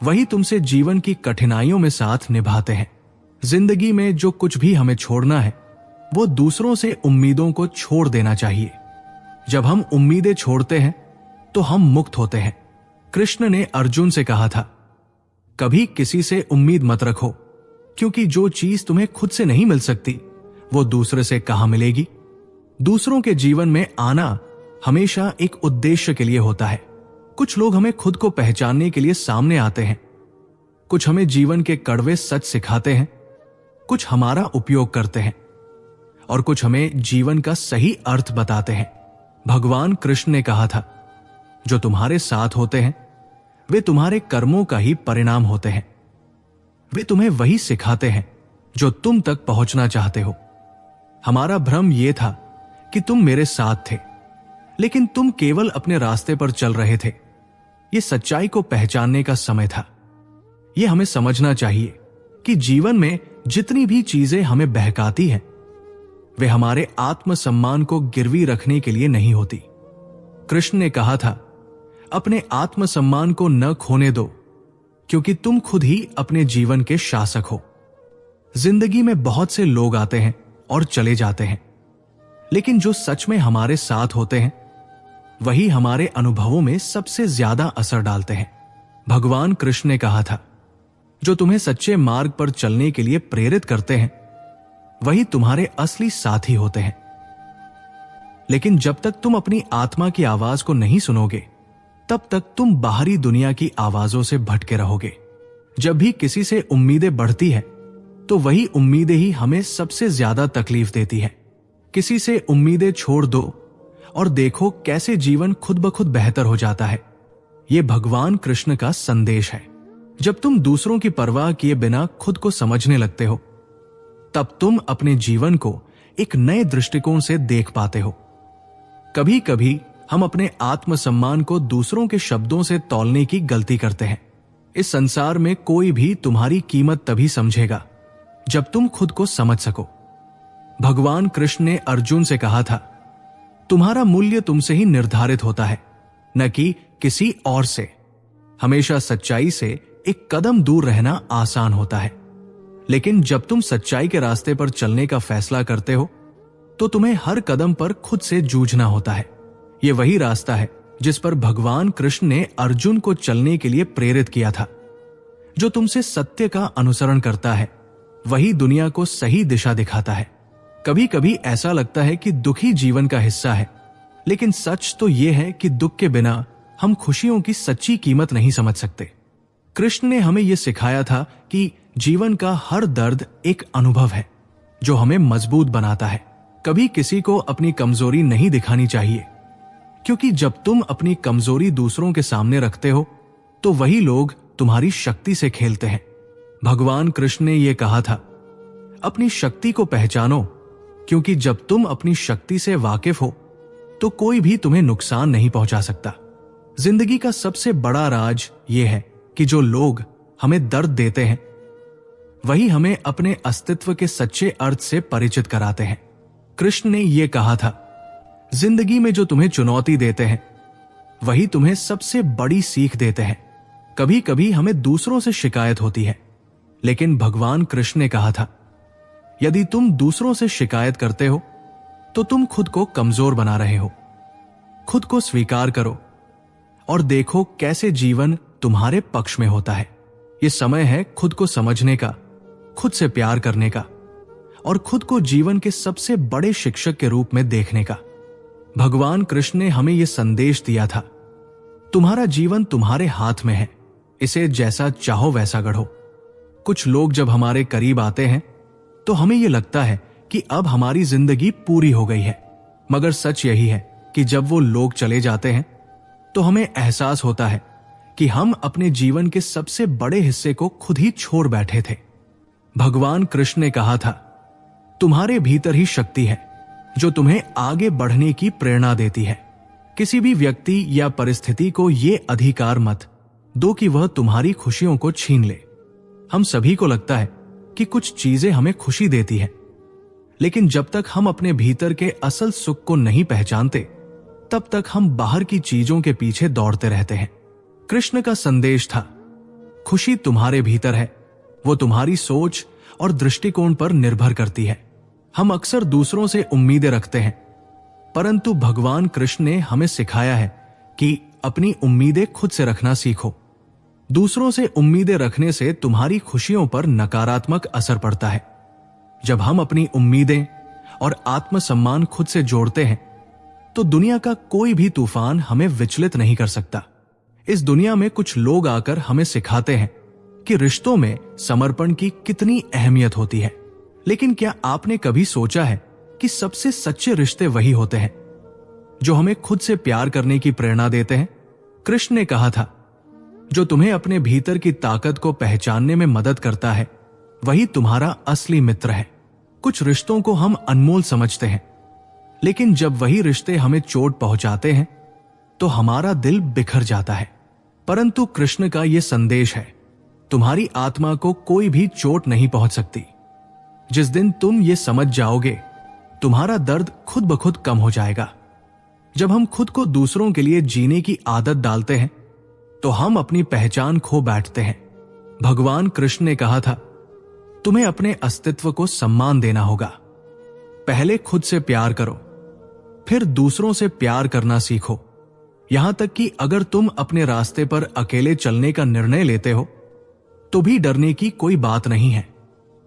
वही तुमसे जीवन की कठिनाइयों में साथ निभाते हैं। जिंदगी में जो कुछ भी हमें छोड़ना है, वो दूसरों से उम्मीदों को छोड़ देना चाहिए। जब हम उम्मीदें छोड़ते हैं तो हम मुक्त होते हैं। कृष्ण ने अर्जुन से कहा था, कभी किसी से उम्मीद मत रखो, क्योंकि जो चीज तुम्हें खुद से नहीं मिल सकती, वो दूसरे से कहां मिलेगी। दूसरों के जीवन में आना हमेशा एक उद्देश्य के लिए होता है। कुछ लोग हमें खुद को पहचानने के लिए सामने आते हैं, कुछ हमें जीवन के कड़वे सच सिखाते हैं, कुछ हमारा उपयोग करते हैं, और कुछ हमें जीवन का सही अर्थ बताते हैं। भगवान कृष्ण ने कहा था, जो तुम्हारे साथ होते हैं वे तुम्हारे कर्मों का ही परिणाम होते हैं। वे तुम्हें वही सिखाते हैं जो तुम तक पहुंचना चाहते हो। हमारा भ्रम यह था कि तुम मेरे साथ थे, लेकिन तुम केवल अपने रास्ते पर चल रहे थे। यह सच्चाई को पहचानने का समय था। यह हमें समझना चाहिए कि जीवन में जितनी भी चीजें हमें बहकाती हैं, वे हमारे आत्मसम्मान को गिरवी रखने के लिए नहीं होती। कृष्ण ने कहा था, अपने आत्मसम्मान को न खोने दो, क्योंकि तुम खुद ही अपने जीवन के शासक हो। जिंदगी में बहुत से लोग आते हैं और चले जाते हैं, लेकिन जो सच में हमारे साथ होते हैं, वही हमारे अनुभवों में सबसे ज्यादा असर डालते हैं। भगवान कृष्ण ने कहा था, जो तुम्हें सच्चे मार्ग पर चलने के लिए प्रेरित करते हैं, वही तुम्हारे असली साथी होते हैं। लेकिन जब तक तुम अपनी आत्मा की आवाज को नहीं सुनोगे, तब तक तुम बाहरी दुनिया की आवाजों से भटके रहोगे। जब भी किसी से उम्मीदें बढ़ती है, तो वही उम्मीदें ही हमें सबसे ज्यादा तकलीफ देती है। किसी से उम्मीदें छोड़ दो और देखो कैसे जीवन खुद ब खुद बेहतर हो जाता है। यह भगवान कृष्ण का संदेश है। जब तुम दूसरों की परवाह किए बिना खुद को समझने लगते हो, तब तुम अपने जीवन को एक नए दृष्टिकोण से देख पाते हो। कभी कभी हम अपने आत्मसम्मान को दूसरों के शब्दों से तौलने की गलती करते हैं। इस संसार में कोई भी तुम्हारी कीमत तभी समझेगा जब तुम खुद को समझ सको। भगवान कृष्ण ने अर्जुन से कहा था, तुम्हारा मूल्य तुमसे ही निर्धारित होता है, न कि किसी और से। हमेशा सच्चाई से एक कदम दूर रहना आसान होता है, लेकिन जब तुम सच्चाई के रास्ते पर चलने का फैसला करते हो, तो तुम्हें हर कदम पर खुद से जूझना होता है। यह वही रास्ता है जिस पर भगवान कृष्ण ने अर्जुन को चलने के लिए प्रेरित किया था। जो तुमसे सत्य का अनुसरण करता है, वही दुनिया को सही दिशा दिखाता है। कभी कभी ऐसा लगता है कि दुखी जीवन का हिस्सा है, लेकिन सच तो यह है कि दुख के बिना हम खुशियों की सच्ची कीमत नहीं समझ सकते। कृष्ण ने हमें यह सिखाया था कि जीवन का हर दर्द एक अनुभव है जो हमें मजबूत बनाता है। कभी किसी को अपनी कमजोरी नहीं दिखानी चाहिए, क्योंकि जब तुम अपनी कमजोरी दूसरों के सामने रखते हो, तो वही लोग तुम्हारी शक्ति से खेलते हैं। भगवान कृष्ण ने यह कहा था, अपनी शक्ति को पहचानो, क्योंकि जब तुम अपनी शक्ति से वाकिफ हो, तो कोई भी तुम्हें नुकसान नहीं पहुंचा सकता। जिंदगी का सबसे बड़ा राज यह है कि जो लोग हमें दर्द देते हैं, वही हमें अपने अस्तित्व के सच्चे अर्थ से परिचित कराते हैं। कृष्ण ने यह कहा था, जिंदगी में जो तुम्हें चुनौती देते हैं, वही तुम्हें सबसे बड़ी सीख देते हैं। कभी कभी हमें दूसरों से शिकायत होती है, लेकिन भगवान कृष्ण ने कहा था, यदि तुम दूसरों से शिकायत करते हो, तो तुम खुद को कमजोर बना रहे हो। खुद को स्वीकार करो और देखो कैसे जीवन तुम्हारे पक्ष में होता है। यह समय है खुद को समझने का, खुद से प्यार करने का और खुद को जीवन के सबसे बड़े शिक्षक के रूप में देखने का। भगवान कृष्ण ने हमें यह संदेश दिया था, तुम्हारा जीवन तुम्हारे हाथ में है, इसे जैसा चाहो वैसा गढ़ो। कुछ लोग जब हमारे करीब आते हैं, तो हमें यह लगता है कि अब हमारी जिंदगी पूरी हो गई है, मगर सच यही है कि जब वो लोग चले जाते हैं, तो हमें एहसास होता है कि हम अपने जीवन के सबसे बड़े हिस्से को खुद ही छोड़ बैठे थे। भगवान कृष्ण ने कहा था, तुम्हारे भीतर ही शक्ति है जो तुम्हें आगे बढ़ने की प्रेरणा देती है। किसी भी व्यक्ति या परिस्थिति को यह अधिकार मत दो कि वह तुम्हारी खुशियों को छीन ले। हम सभी को लगता है कि कुछ चीजें हमें खुशी देती हैं, लेकिन जब तक हम अपने भीतर के असल सुख को नहीं पहचानते, तब तक हम बाहर की चीजों के पीछे दौड़ते रहते हैं। कृष्ण का संदेश था, खुशी तुम्हारे भीतर है, वो तुम्हारी सोच और दृष्टिकोण पर निर्भर करती है। हम अक्सर दूसरों से उम्मीदें रखते हैं, परंतु भगवान कृष्ण ने हमें सिखाया है कि अपनी उम्मीदें खुद से रखना सीखो। दूसरों से उम्मीदें रखने से तुम्हारी खुशियों पर नकारात्मक असर पड़ता है। जब हम अपनी उम्मीदें और आत्मसम्मान खुद से जोड़ते हैं, तो दुनिया का कोई भी तूफान हमें विचलित नहीं कर सकता। इस दुनिया में कुछ लोग आकर हमें सिखाते हैं कि रिश्तों में समर्पण की कितनी अहमियत होती है, लेकिन क्या आपने कभी सोचा है कि सबसे सच्चे रिश्ते वही होते हैं जो हमें खुद से प्यार करने की प्रेरणा देते हैं? कृष्ण ने कहा था, जो तुम्हें अपने भीतर की ताकत को पहचानने में मदद करता है, वही तुम्हारा असली मित्र है। कुछ रिश्तों को हम अनमोल समझते हैं, लेकिन जब वही रिश्ते हमें चोट पहुंचाते हैं, तो हमारा दिल बिखर जाता है। परंतु कृष्ण का यह संदेश है, तुम्हारी आत्मा को कोई भी चोट नहीं पहुंच सकती। जिस दिन तुम ये समझ जाओगे, तुम्हारा दर्द खुद ब खुद कम हो जाएगा। जब हम खुद को दूसरों के लिए जीने की आदत डालते हैं, तो हम अपनी पहचान खो बैठते हैं। भगवान कृष्ण ने कहा था, तुम्हें अपने अस्तित्व को सम्मान देना होगा। पहले खुद से प्यार करो, फिर दूसरों से प्यार करना सीखो। यहां तक कि अगर तुम अपने रास्ते पर अकेले चलने का निर्णय लेते हो, तो भी डरने की कोई बात नहीं है।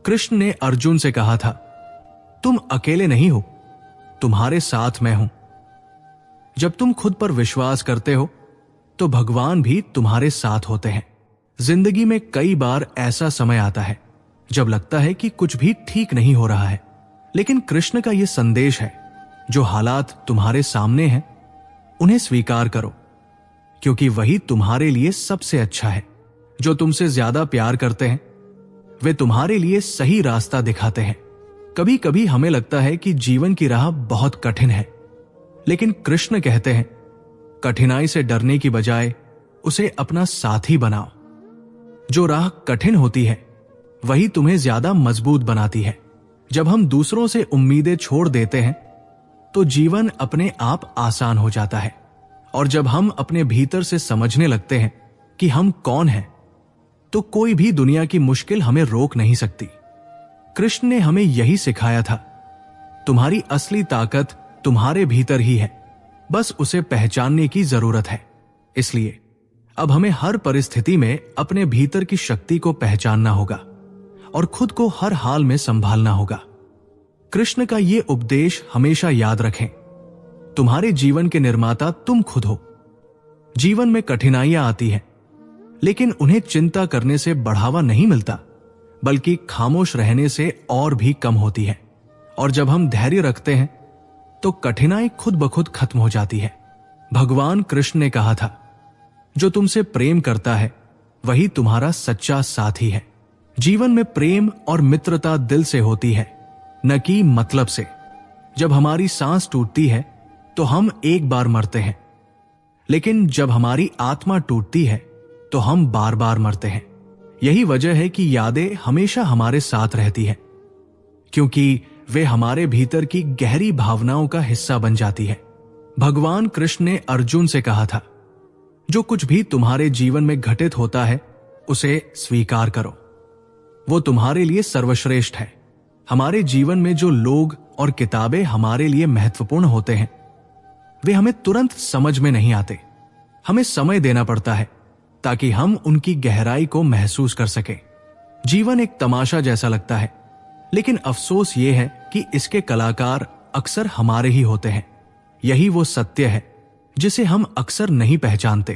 कृष्ण ने अर्जुन से कहा था, तुम अकेले नहीं हो, तुम्हारे साथ मैं हूं। जब तुम खुद पर विश्वास करते हो, तो भगवान भी तुम्हारे साथ होते हैं। जिंदगी में कई बार ऐसा समय आता है जब लगता है कि कुछ भी ठीक नहीं हो रहा है, लेकिन कृष्ण का यह संदेश है, जो हालात तुम्हारे सामने हैं, उन्हें स्वीकार करो, क्योंकि वही तुम्हारे लिए सबसे अच्छा है। जो तुमसे ज्यादा प्यार करते हैं, वे तुम्हारे लिए सही रास्ता दिखाते हैं। कभी कभी हमें लगता है कि जीवन की राह बहुत कठिन है, लेकिन कृष्ण कहते हैं, कठिनाई से डरने की बजाय उसे अपना साथी बनाओ। जो राह कठिन होती है, वही तुम्हें ज्यादा मजबूत बनाती है। जब हम दूसरों से उम्मीदें छोड़ देते हैं, तो जीवन अपने आप आसान हो जाता है। और जब हम अपने भीतर से समझने लगते हैं कि हम कौन हैं, तो कोई भी दुनिया की मुश्किल हमें रोक नहीं सकती। कृष्ण ने हमें यही सिखाया था, तुम्हारी असली ताकत तुम्हारे भीतर ही है, बस उसे पहचानने की जरूरत है। इसलिए अब हमें हर परिस्थिति में अपने भीतर की शक्ति को पहचानना होगा और खुद को हर हाल में संभालना होगा। कृष्ण का यह उपदेश हमेशा याद रखें, तुम्हारे जीवन के निर्माता तुम खुद हो। जीवन में कठिनाइयां आती हैं, लेकिन उन्हें चिंता करने से बढ़ावा नहीं मिलता, बल्कि खामोश रहने से और भी कम होती है। और जब हम धैर्य रखते हैं, तो कठिनाई खुद ब खुद खत्म हो जाती है। भगवान कृष्ण ने कहा था, जो तुमसे प्रेम करता है, वही तुम्हारा सच्चा साथी है। जीवन में प्रेम और मित्रता दिल से होती है, न कि मतलब से। जब हमारी सांस टूटती है, तो हम एक बार मरते हैं, लेकिन जब हमारी आत्मा टूटती है, तो हम बार बार मरते हैं। यही वजह है कि यादें हमेशा हमारे साथ रहती हैं, क्योंकि वे हमारे भीतर की गहरी भावनाओं का हिस्सा बन जाती है। भगवान कृष्ण ने अर्जुन से कहा था, जो कुछ भी तुम्हारे जीवन में घटित होता है, उसे स्वीकार करो। वो तुम्हारे लिए सर्वश्रेष्ठ है। हमारे जीवन में जो लोग और किताबें हमारे लिए महत्वपूर्ण होते हैं, वे हमें तुरंत समझ में नहीं आते। हमें समय देना पड़ता है ताकि हम उनकी गहराई को महसूस कर सकें। जीवन एक तमाशा जैसा लगता है, लेकिन अफसोस ये है कि इसके कलाकार अक्सर हमारे ही होते हैं। यही वो सत्य है जिसे हम अक्सर नहीं पहचानते।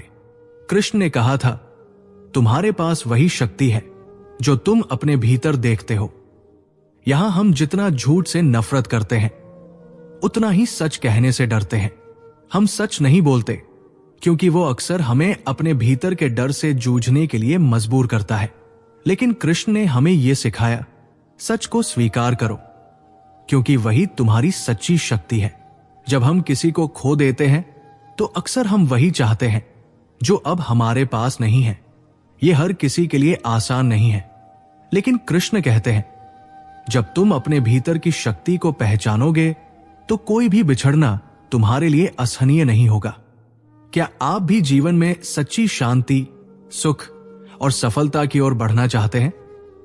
कृष्ण ने कहा था, तुम्हारे पास वही शक्ति है जो तुम अपने भीतर देखते हो। यहां हम जितना झूठ से नफरत करते हैं, उतना ही सच कहने से डरते हैं। हम सच नहीं बोलते क्योंकि वो अक्सर हमें अपने भीतर के डर से जूझने के लिए मजबूर करता है। लेकिन कृष्ण ने हमें यह सिखाया, सच को स्वीकार करो, क्योंकि वही तुम्हारी सच्ची शक्ति है। जब हम किसी को खो देते हैं तो अक्सर हम वही चाहते हैं जो अब हमारे पास नहीं है। यह हर किसी के लिए आसान नहीं है, लेकिन कृष्ण कहते हैं, जब तुम अपने भीतर की शक्ति को पहचानोगे तो कोई भी बिछड़ना तुम्हारे लिए असहनीय नहीं होगा। क्या आप भी जीवन में सच्ची शांति, सुख और सफलता की ओर बढ़ना चाहते हैं?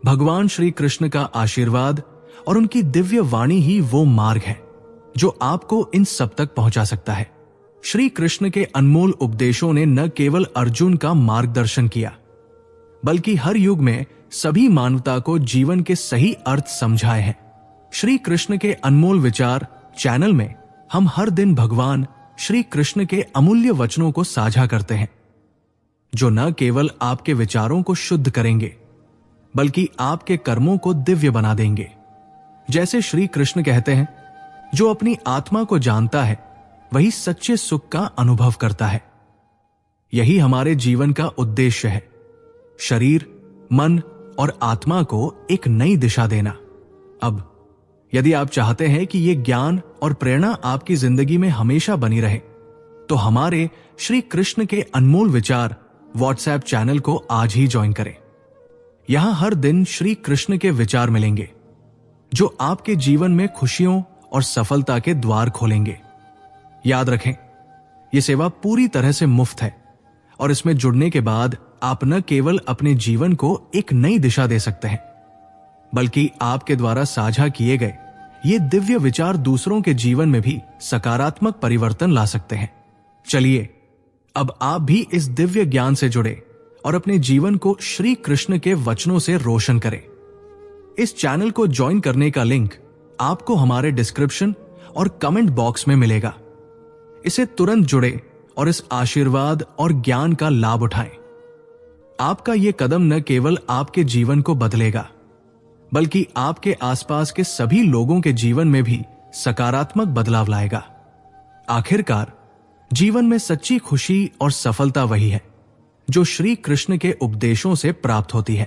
भगवान श्री कृष्ण का आशीर्वाद और उनकी दिव्य वाणी ही वो मार्ग है जो आपको इन सब तक पहुंचा सकता है। श्री कृष्ण के अनमोल उपदेशों ने न केवल अर्जुन का मार्गदर्शन किया, बल्कि हर युग में सभी मानवता को जीवन के सही अर्थ समझाए हैं। श्री कृष्ण के अनमोल विचार चैनल में हम हर दिन भगवान श्री कृष्ण के अमूल्य वचनों को साझा करते हैं, जो न केवल आपके विचारों को शुद्ध करेंगे, बल्कि आपके कर्मों को दिव्य बना देंगे। जैसे श्री कृष्ण कहते हैं, जो अपनी आत्मा को जानता है वही सच्चे सुख का अनुभव करता है। यही हमारे जीवन का उद्देश्य है, शरीर, मन और आत्मा को एक नई दिशा देना। अब यदि आप चाहते हैं कि यह ज्ञान और प्रेरणा आपकी जिंदगी में हमेशा बनी रहे, तो हमारे श्री कृष्ण के अनमोल विचार व्हाट्सएप चैनल को आज ही ज्वाइन करें। यहां हर दिन श्री कृष्ण के विचार मिलेंगे जो आपके जीवन में खुशियों और सफलता के द्वार खोलेंगे। याद रखें, यह सेवा पूरी तरह से मुफ्त है और इसमें जुड़ने के बाद आप न केवल अपने जीवन को एक नई दिशा दे सकते हैं, बल्कि आपके द्वारा साझा किए गए ये दिव्य विचार दूसरों के जीवन में भी सकारात्मक परिवर्तन ला सकते हैं। चलिए, अब आप भी इस दिव्य ज्ञान से जुड़े और अपने जीवन को श्री कृष्ण के वचनों से रोशन करें। इस चैनल को ज्वाइन करने का लिंक आपको हमारे डिस्क्रिप्शन और कमेंट बॉक्स में मिलेगा। इसे तुरंत जुड़े और इस आशीर्वाद और ज्ञान का लाभ उठाएं। आपका यह कदम न केवल आपके जीवन को बदलेगा, बल्कि आपके आसपास के सभी लोगों के जीवन में भी सकारात्मक बदलाव लाएगा। आखिरकार, जीवन में सच्ची खुशी और सफलता वही है जो श्री कृष्ण के उपदेशों से प्राप्त होती है।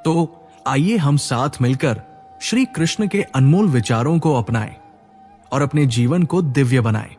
तो आइए हम साथ मिलकर श्री कृष्ण के अनमोल विचारों को अपनाएं और अपने जीवन को दिव्य बनाएं।